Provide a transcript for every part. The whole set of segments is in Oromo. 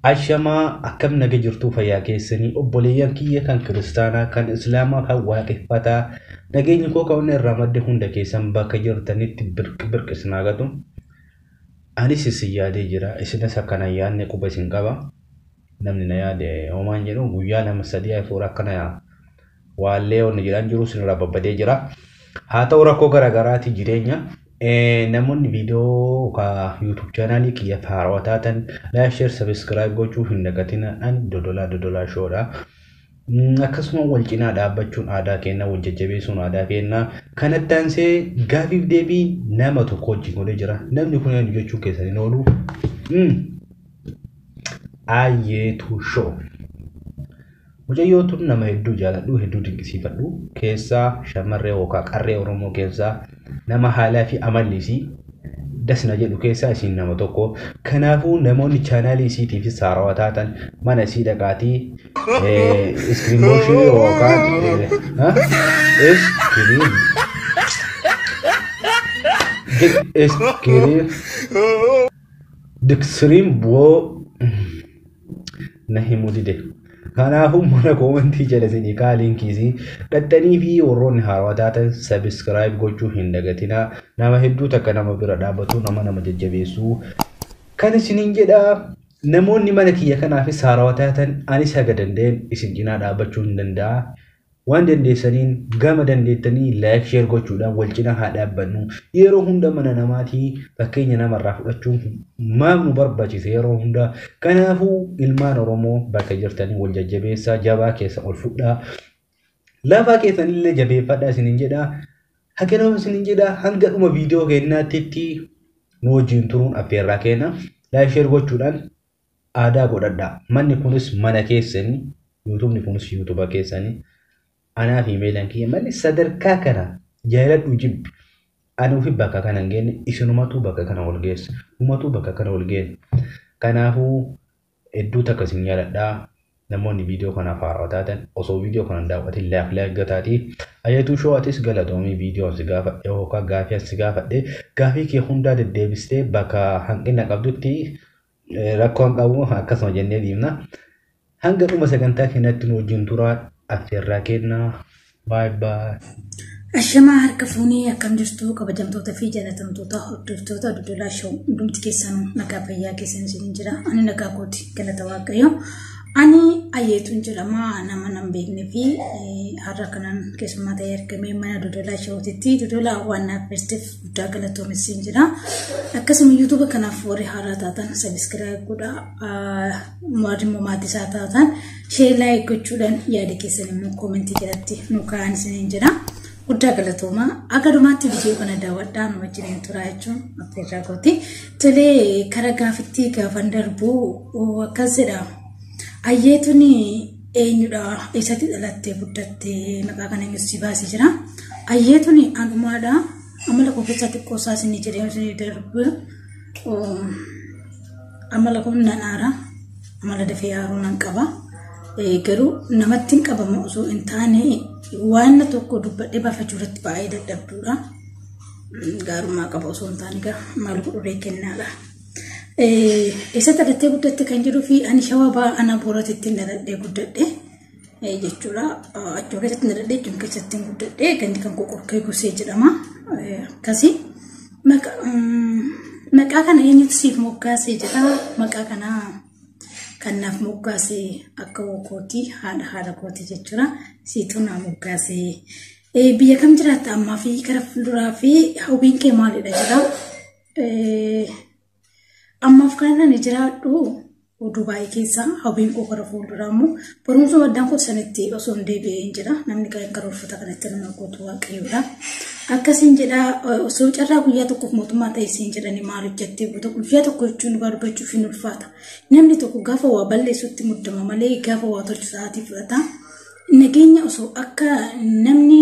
Ashama akkam naga jirtu fayyaa keessanii obboleeyyan kiyya kan kiristaanaa kan islaamaa kan waaqeffataa nageenyi koo kan irraa madde hunda keessan bakka jirtanitti birqisnaa gatu anis isin yaadee jira isinis akkana yaadne quba isin qaba namni na yaade homaan jedhu guyyaa lama sadii afuura akkana waallee onni jedhan jiru isin irraa babbadee jira haa ta'u rakkoo garagaraati jireenya namoonni viidiyoo ka YouTube channel kiyya faarawataatan like share subscribe gochuu hin dagatina an dodola shoodha akkasuma wal cinaa dhaabbachuun aadaa keenya wal jajjabeessuun aadaa keenya kanattaan see gaafiif deebii nama tokko wajjin godhee jira namni kun eenyu jechuu keessaniin oolu Ayeetu Show mucayyootu nama hedduu jaaladhu hedduu dinqisiifadhu keessaa shamarree yookaan qarree Oromoo keessaa nama haalaa fi amallisi dasna jedhu keessaa isin nama tokko kanaafuu namoonni channel isiitiif saarawataatan mana isii dhaqaatii iskriimoshii yookaan diksiriin boo nahimu dide kanaafuu mana koomentii jedhanii kaaliinkiisi dhattanii fi warroonni haarawataatan subscribe gochuu hin dagatina nama hedduu takka nama bira dhaabatu nama jajjabeessu kan isiniin jedha namoonni mana kiyya kanaaf haarawataatan anis haga dandeen isin cinaa dhaabachuu hin danda'a waan dandeessaniin gama dandeettanii like share gochuudhaan wal cinaa haa dhaabbannu yeroo hunda mana namaatii fakkeenya namarraa fudhachuun maaf nu barbaachise yeroo hunda kanaafuu ilmaan Oromoo bakka jirtanii wal jajjabeessaa jabaa keessa ol fudhaa lafaa keessanillee jabeeffadhaa isiniin jedha hakenoo isiniin jedha hanga dhuma viidiyoo keenyaatti nu wajjin turuun affeerraa keenya like share gochuudhaan aadaa godhadhaa manni kunis mana keessanii YouTube kunis YouTube keessanii أنا في ميلان كي مالي صدر كاكنا جايلات وجيب أنا في بكا كنا نجين إيشنو ما تو بكا كنا والجيس وما تو بكا كنا والجين كنا هو إدو تكسين يالا دا نموني فيديو كنا فاروتاتن أصو فيديو كنا داوتي لاك غتاتي أيتو شو أتيس غلا دومي فيديو سيغافا يوكا غافيا سيغافا دي غافي كي هوندا دي ديبستي بكا هنگنا قبدوتي ركوان قابو هكاسو جنة ديمنا هنگا أما سكنتا كنتنو جنتورات أفرقنا باي باي الشماعة هركفوني كم جرتو كبجمتو في جنة توتا هدرتو دولا شو دمت كيسانو نكابيا كيسان سنجرا أنا نكاكوتي كلا تواقعيو أني أيتو نجرا ما أنا منام بيغني في هركنان كيسما تير كمي منا دولا شو تتي دولا وانا برستف دولا تومي سنجرا أكسم يوتيوب كنا فوري هاراتاتان سبسكرايب كودا مارمو ماتي ساتاتان شير لايك كوچودان يادي كيسان مو كومنتي كراتي نوكان سنجرا Udah galatoma agadumatti video kana dawadhaan wajjin turaachuun affeerraa kooti tolee kara gaafatti gaafan darbu akkasidha ayyeetun eenyudha isatti dhalattee guddattee maqaa kana ingilisi baasee jira ayyeetun anumaadha amala koofisa xiqqoo saasini jedhee darbu amala kun nanaara amala dafee haaruu nan qaba garuu namatti hin qabamu osoo hin taane waan tokko dubbadhee baafachuurratti baay'ee dadhabduudha gaarummaa qaba osoo hin taane gaa maal godhuree kennaadha isa dhalattee guddatte kan jedhuu fi ani shawaa ana booratitti dhaladhee guddadhe jechuudha achoo keessatti dhaladhee jechuun keessatti guddadhe ganni kan qoqqorkee gusee jedhama akkasii maqaa kana eenyutu siif moggaasee jedha maqaa kana kanaaf moggaasee akka wokooti haadha kooti jechuudha siitu naa moggaasee biyya kam jiraata ammaa fi kara fuulduraa fi hawwiin kee maalidha jedha ammaaf kana ni jiraadhu Dubai keessa hawwiin koo kara fuulduraa immoo barumsa waddaan koo sanitti osoo hin deebi'een jira namni kan karoorfata kanatti nama gootu waaqayyoodha akkasiin jedha osoo carraa guyyaa tokkoof mootummaa ta'isiin jedhanii maal hojjettee buuta guyyaa tokko jechuun barbaachuu fi ulfaata namni tokko gaafa waa balleessutti muddama malee gaafa waa tolchu sa'aatii fudhata nageenya osoo akka namni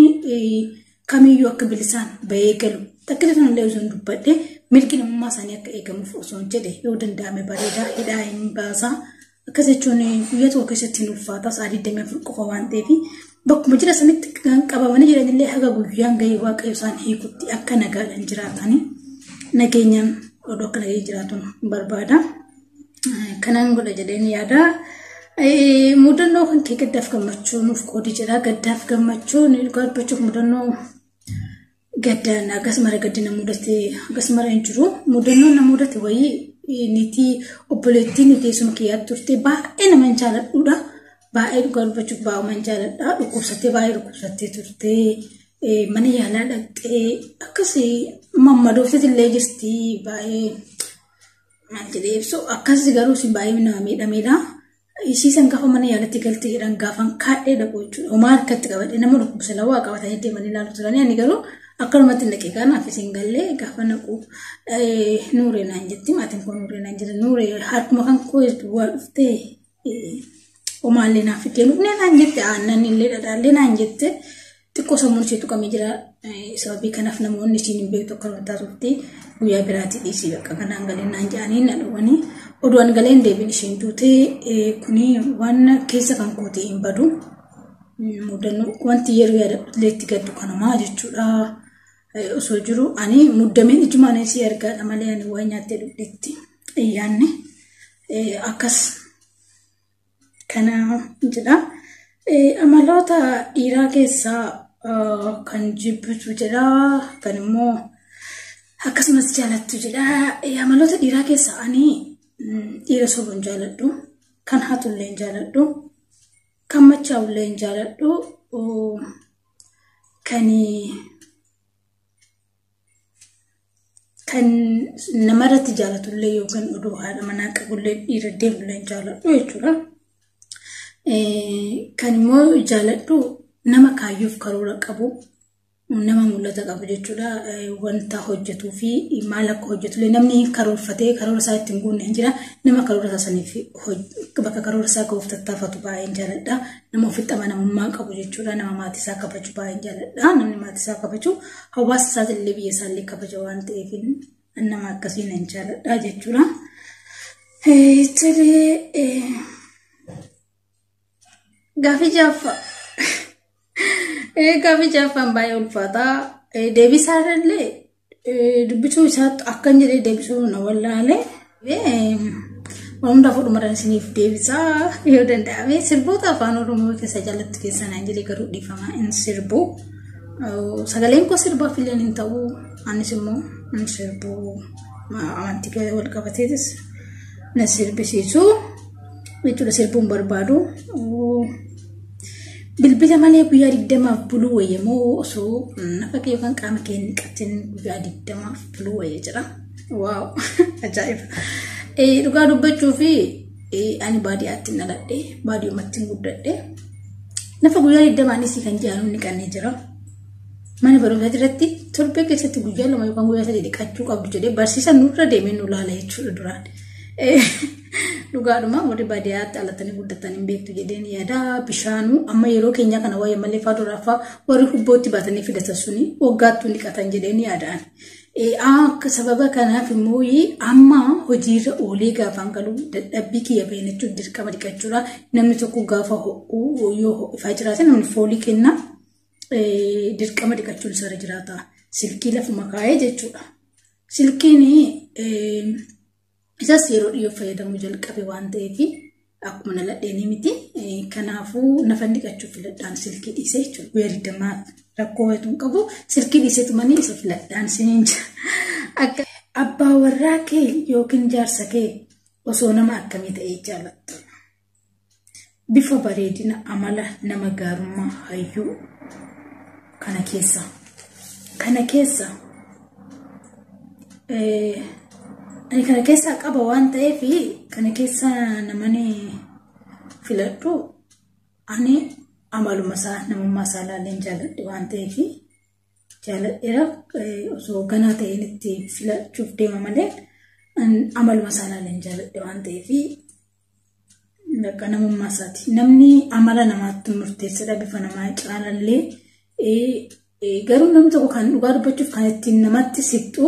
kamiyyuu akka bilisaan bahee galu takkila sanallee osoo dubbadhe milki namummaa isaanii akka eegamuuf osoo jedhe yoo danda'ame bareedaa hidhaa hin baasa akkas jechuun guyyaa tokko keessatti ulfaata sa'aatii 24 qofa waan ta'eef bakkuma jira sanitti qabamanii jiranillee haga guyyaan gahee waaqayyo isaan hiikutti akka nagaadhaan jiraatanii nageenyaan odoo akka nageenyi jiraatuun barbaada kanan godha jedheen yaada. Mudannoo kan kee gaddaaf gammachuu nuuf qoodi jira. Gaddaaf gammachuu ni garbachuuf mudannoo gaddaan akkasumara gaddina mudate akkasumara hin jiru. Mudannoo na mudate wayii niti obboleettiin teessuma kiyyaa turte baay'ee nama hin jaaladhuudha. Baay'ee garbachuuf baay'ee jaaladha. Dhukkubsattee baay'ee dhukkubsattee turte. Mana yaalaa dhaqxee akkasii mammadooftee illee jirti baay'ee maal jedhee ibsu akkasii garuu si baay'ee nama miidhameedha. Isiisan gaafa mana yaalatti galtee jedhan gaafan kaadhee dhaqu jechuudha. Homaa harkatti qabadhe nama dhukkubsa lawaa qabatanii deemanii ilaalu turanii ani garuu akkanumatti naqee kanaaf isin gallee gaafa naqu nuuree naan jetti maatiin koo nuuree naan jedha nuuree harkuma kan koo waa dhuftee homaallee naaf fidee nufnee naan jette aannan illee dhadhaallee naan jette xiqqoo sammuun ishee tuqamee jira sababii kanaaf namoonni isiin hin beektu akka wantaa turte guyyaa biraatti dhiisii bakka kanaan galee naan jedhanii na dhowwanii oduun galeen deebiin isheen duutee kuni waan keessa kan kootee hin badu mudannoo wanti yeroo yaadadhu itti gaddu kanamaa jechuudha. Osoo jiru ani muddameen ijumaan isii argaadha malee ani waan nyaattee dhugdeetti iyyaanne akkas kana jedha. Amaloota dhiiraa keessaa kan jibbitu jedha kan immoo akkasumas jaalattu jedha. Amaloota dhiiraa keessaa ani dhiira sobuun jaaladhu kan hatullee hin jaaladhu kan machaa'ullee hin jaaladhu kan namarratti jaalatullee yookaan oduu haadha manaa qabullee dhiira deemullee hin jaaladhu jechuudha. Kan immoo jaaladhu nama kaayyuuf karoora qabu nama mul'ata qabu jechuudha. Wanta hojjetuu fi maal akka hojjetullee namni karoorfatee karoora isaa ittiin guunne hin jira. Nama karoora isaa saniif bakka karoora isaa gahuuf tattaafatu baay'ee hin jaaladha. Nama ofitti amanamummaa qabu jechuudha. Nama maatii isaa kabaju baay'ee hin jaaladha. Namni maatii isaa kabaju hawaasa isaa illee biyya isaa illee kabaja waan ta'eef nama akkasiin hin jaaladha jechuudha. Gaaffii jaaffaa. Gaaffii jaaffaan baay'ee ulfaataa. Deebisaa illee dubbisuu isaa akkan jedhee deebisuu na wallaalee. Hundaafuu dhumarran isiniif deebisaa yoo danda'ame sirboota afaan Oromoo keessa jaallattu keessa naan jedhee garuu dhiifamaa hin sirbu. Sagaleen koo sirbaaf illee hin ta'u anis immoo hin sirbu amantii wal qabateetis na sirbisiisu jechuudha. Sirbuun barbaadu. Bilbila malee guyyaa 20 buluu wayyamoo osoo nafa yookaan qaama kee hin qabtin guyyaa 20 buluu wayya jira. Waaw ajaa'iba. Dhugaa dubbachuu fi ani baadiyyaatti dhaladhe baadiyyumatti guddadhe nafa guyyaa 20 anis kan jaanu ni kannee jira. Mana barumsaa irratti torbee keessatti guyyaa 2 yookaan guyyaa 3 dhiqachuu qabdu jedhee barsiisan nurra deemee nu laala jechuudha duraan. Dhugaadhuma warri baadiyyaatti dhalatanii guddatanii hin beektu jedheen yaada. Bishaanuu amma yeroo keenya kana waa'ee malee faaduraafaa warri hubbootti baatanii fidatan suni waggaattuu dhiqatan jedheen yaadaan. Akka sababa kanaaf immoo amma hojiirra oolee gaafaan galuu dadhabbii kiyya beeynachuuf dirqama dhiqachuudha. Namni tokko gaafa ho'uu yoo ho'ifaa jiraate namni foolii kenna dirqama dhiqachuun isarra jiraata. Silkii lafuma kaa'ee jechuudha. Silkiin isas yeroo dhiyoo fayyadamuu jalqabe waan ta'eef akkuma naladheenii miti. Kanaafuu nafa dhiqachuuf filadhaan silkii dhiisee jechuudha. Guyyaa 20 rakkoo wayituu hin qabu. Silkii dhiiseetu manii isa filadhaan siniin jira. Abbaa warraa kee yookiin jaarsa kee osoo nama akkamii ta'ee jaalattu? Bifa bareedina amala nama gaarummaa hayyuu kana keessa ani kana keessa qaba waan ta'eef kana keessa namani filadhu ani amaluma isaa namummaa isaa ilaaleen jaaladhe waan ta'eef jaaladheera. Osoo ganaa ta'een itti filachuuf deema malee amaluma isaa ilaaleen jaaladhe waan ta'eef bakka namummaa isaati. Namni amala namaatti murteessadha bifa namaa caalallee. Garuu namni tokko kan dhugaa dubbachuuf kan ittiin namatti siqxu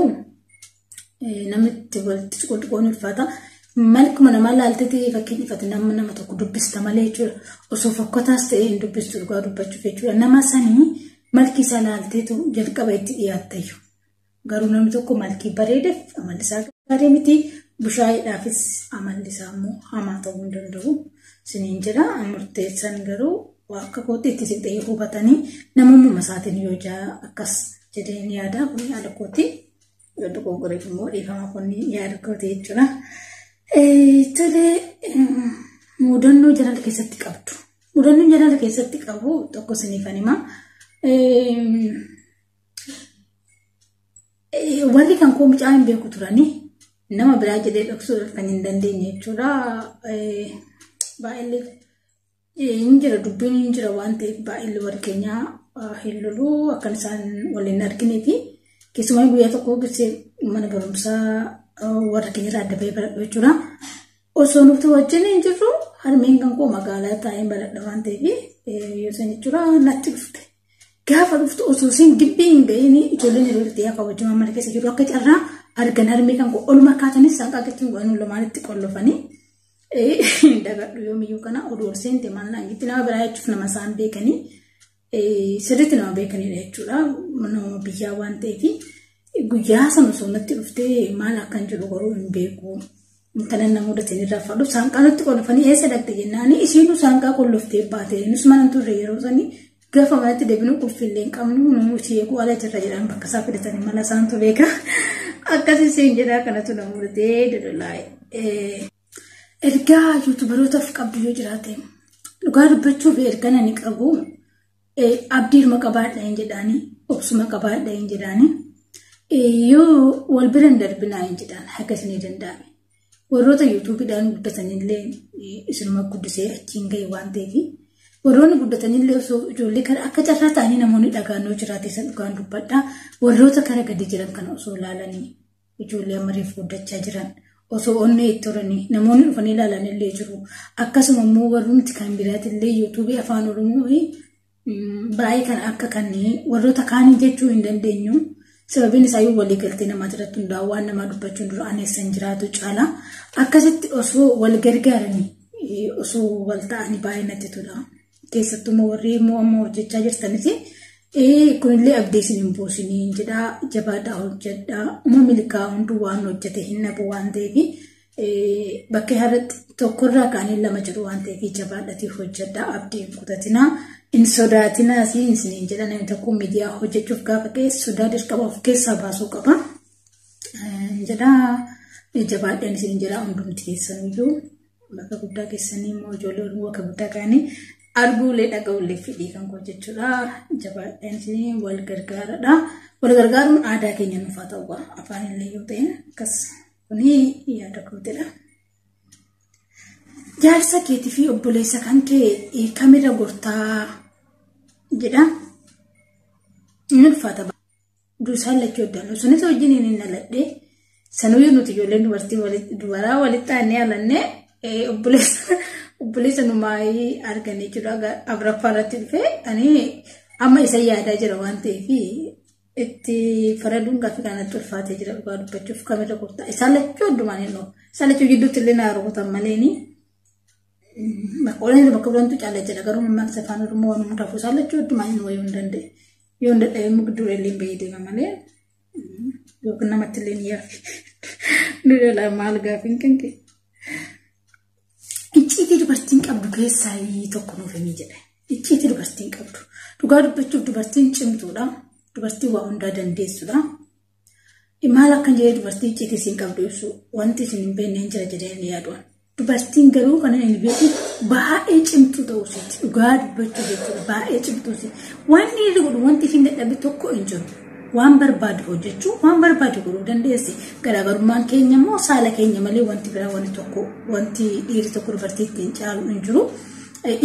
namitti walitti qoqqoon ulfaata. Malkuma namaa laaltee fakkeenyaaf nama tokko dubbista malee jechuudha. Osoo fakkaataas ta'ee hin dubbistu dhugaa dubbachuuf jechuudha. Nama sanii malki isaa laalteetu jalqaba itti dhiyaatta. Garuu namni tokko malkii bareedeef amalli isaa gaarii miti bushaayiidhaafis amalli isaa immoo hamaa ta'uu hin danda'u. Siniin jira murteessan garuu akka kootti itti siqee hubatanii namummaa isaatiin yoo jaa akkas jedheen yaada kun yaada kooti. Yoo goggoreef immoo dhiifama kun yaada kooti jechuudha. Tolee mudannoo jalaala keessatti qabdu. Mudannoo jalaala keessatti qabu tokko siniifan himaa. Warri kan koo mucaa hin beeku turanii nama biraa jedhee dhoksuudhaaf kan hin dandeenye jechuudha. Baay'ee hin jira dubbiin hin jira waan ta'eef baay'ee warri keenyaa hin loluu akkan isaan waliin arginee fi keessumaa guyyaa tokko gisee mana barumsaa warra keenyarraa adda bahee baradhu jechuudha. Osoo nuti wajjin hin jirru harmeen kan koo magaalaa taa'een baradha waan ta'eef yoo san jechuudha natti dhufte. Gaafa dhuftu osoo isin gibbii hin ga'iin ijoolleen yeroo itti yaa kabajamaa mana keessa jiru akka carraa argan harmee kan koo oluma kaatanis saaqaa gittiin godhanii lamaanitti qollofanii. Dagadhu yoomiyyuu kana oduu seente maallaan itti nama biraa jechuuf nama isaan beekanii sirriitti nama beekanidha jechuudha. Nama biyyaa waan ta'eef guyyaa sana osoo natti dhuftee maal akkan jedhu garuu hin beeku. Intanan nama mudateen irraa fadhu saanqaa natti qollofanii eessa dhaqxe jennaan isiinuu saanqaa qolloftee baate nus mana turre yeroo sanii gaafa manatti deebinu qulfillee hin qabnu nuti eeguu ala jirra jedhan bakka isaa fidatanii mala isaantu beeka. Akkasii seen jedhaa kanatu nama mudatee dodolaa'e. Ergaa yuutubarootaaf qabdu yoo jiraate dhugaa dubbachuuf ergana ni qabu. Abdiirma qabaadha hin jedhaanii obsuma qabaadha hin jedhaanii yoo wal bira hin darbinaa hin jedhaan akkasii ni danda'ame. Warroota yuutuubiidhaan guddatanillee isinuma guddisee achiin ga'e waan ta'eef warroonni guddatanillee osoo ijoollee kana akka carraa ta'anii namoonni dhagaannoo jiraate isa dhugaan dubbadhaa. Warroota kara gadi jiran kana osoo ilaalanii ijoollee amariif guddachaa jiran. Osoo onnee itti horanii namoonni dhufanii ilaalanillee jiru. Akkasuma immoo warroonni kan biraatillee yuutuubii afaan oromoo baay'ee kan akka kanneen warroota kaanii jechuu hin dandeenyu. Sababiin isaayyuu walii galtee namaa irratti hundaa'u waan namaa dubbachuun dura aneessan jiraatu caala. Akkasitti osoo wal gargaaranii osoo wal ta'anii baay'ee natti tola. Keessattuu warri immoo amma hojjechaa jirtanis kunillee abdeesin hin buusinii jedhaa jabaadhaa hojjedhaa uma milikaa hunduu waan hojjete hin nabu waan ta'eef bakka irratti tokkorraa kaanii lama jedhu waan ta'eef jabaadhaatiif hojjedhaa abdii hin kutatinaa hin sodaatinaa siin jedha namni tokko miidiyaa hojjechuuf gaafa ta'e sodaa dirqama of keessaa baasuu qaba. Jedhaa jabaadhaan isin jedhaa hundumti keessaniyyuu bakka guddaa keessanii immoo ijoollee oromoo bakka guddaa kaanii arguulee dhaga'uulee fedhii kan koo jechuudha. Jabaadhaan isin wal gargaaradha. Wal gargaaruun aadaa keenya nuuf haa ta'u afaan illee yoo ta'e akkas kuni yaada kootedha. Jaarsa keetii fi obboleessa kan kee kamirra gortaa jedha. Inni uffata duusaan lachuu addaan sunis wajjin hin naladhee sanuyyuu nuti ijoolleen dubaraa walitti aanee alannee obboleessa numaayii arganii jiru Afraffaa irratti dhufee ani amma isa yaadaa jira waan ta'eef itti faraduun gaaffii kanatti ulfaatee jira dhugaa dubbachuuf kamirra gortaa isaan lachuu addumaan hin dhoobu isaan lachuu gidduutti illee naa rukutan maleeni. Makooleen bakka bulantu caalaa jedha garuu mammaaksa afaan oromoo waan hundaaf isaan lachuu addumaan hin wayuu hin danda'e yoo hin dadhabee mugduu illee hin bayyadama malee yookiin namatti illee ni yaafi nudala maal gaafiin kan kee. Icciitii dubartiin qabdu keessaa tokko nuuf himi jedhe. Icciitii dubartiin qabdu dhugaa dubbachuuf dubartiin cimtuudha. Dubartiin waa hundaa dandeessuudha. Maal akkan jedhee dubartii icciitii isiin qabdu ibsu wanti isin hin beekne hin jira jedhanii yaaduun. Dubartiin garuu kan inni beeku baay'ee cimtuu ta'uu isaati. Dhugaa dubbachuu jechuudha baay'ee cimtuu isaati. Wanni inni godhu wanti isin dadhabe tokko hin jiru. Waan barbaadu hojjechuu waan barbaadu godhuu dandeessi. Garaagarummaan keenya immoo saala keenya malee wanti biraa wanti dhiirri tokko dubartii ittiin caalu hin jiru.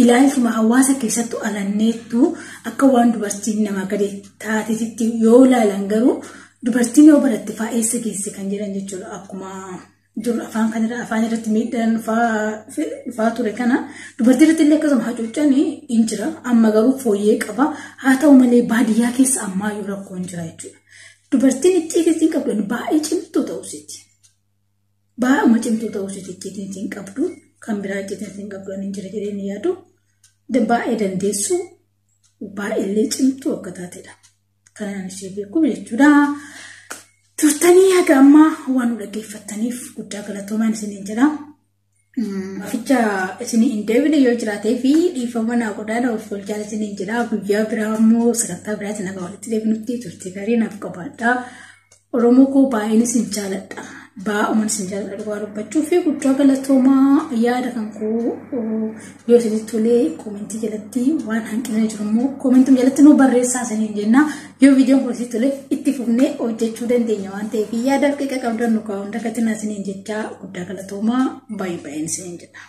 Ilaalchuma hawaasa keessattuu alanneettu akka waan dubartiin nama gadi taatisitti yoo ilaalan garuu dubartiin yoo baratte fa'eessa geesse kan jedhan jechuudha. Akkuma dur afaan irratti miidhaan fa'aa ture kana dubartii irratti illee akkasuma hacuuccaan hin jira amma garuu fooyyee qaba haa ta'u malee baadiyyaa keessa ammaa yoo rakkoo hin jira jechuudha. Dubartiin icciitiin qabdu baay'ee cimtuu ta'uu isaati. Baay'ee cimtuu ta'uu isaati icciitiin qabdu kan biraa icciitiin qabdu hin jira jedhanii yaadu baay'ee dandeessu baay'ee illee cimtuu akka taatedha. Kanaan ishee beeku jechuudha. turtanii haga ammaa waan dhaggeeffattaniif guddaa galatoomaan isiniin jedha. Ficha isin hin deebine yoo jiraatee fi dhiifama naa godhaadha of tolchaa isiniin jedha. Guyyaa biraa immoo sagantaa biraatiin nagaa walitti deebinutti turtii gaarii naaf qabaadha. Oromoo koo baay'een isin jaaladha. Baa'umaan isin jaaladha dhugaa dubbachuu fi guddaa galatoomaa yaada kan koo yoo isinitti tolee koomentii jalatti waan hanqina jiru immoo koomentii jalatti nu barreessaa isiniin jenna. Yoo viidiyoon kun isinitti tolee itti fufnee hojjechuu dandeenya waan ta'eef yaada qiqa qabdan nu kaa'uun dagatinaa isiniin jechaa guddaa galatoomaa baay'een isiniin jedha.